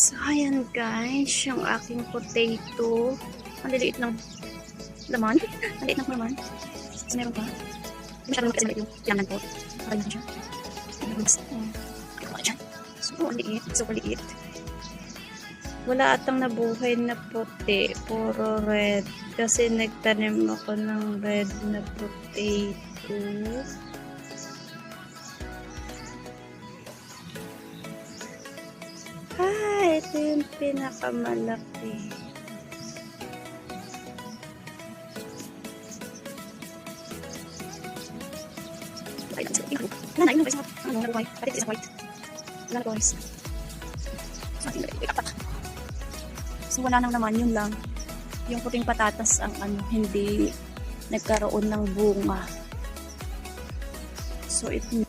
So, ayan guys, yung aking potato. Ang liliit ng laman. Ang liit ng laman. So, meron pa. Masyadong kasi maliit yung laman ko. Parang yun siya. So, ang liit. Super liit. Wala atang nabuhay na puti. Puro red. Kasi nagtanim ako ng red na potato. Ito yung pinakamalaki. Wala na, guys. Ano na buhay? Pati isang white. Wala na, guys. So, wala nang naman. Yun lang. Yung puting patatas ang hindi nagkaroon ng bunga. So, ito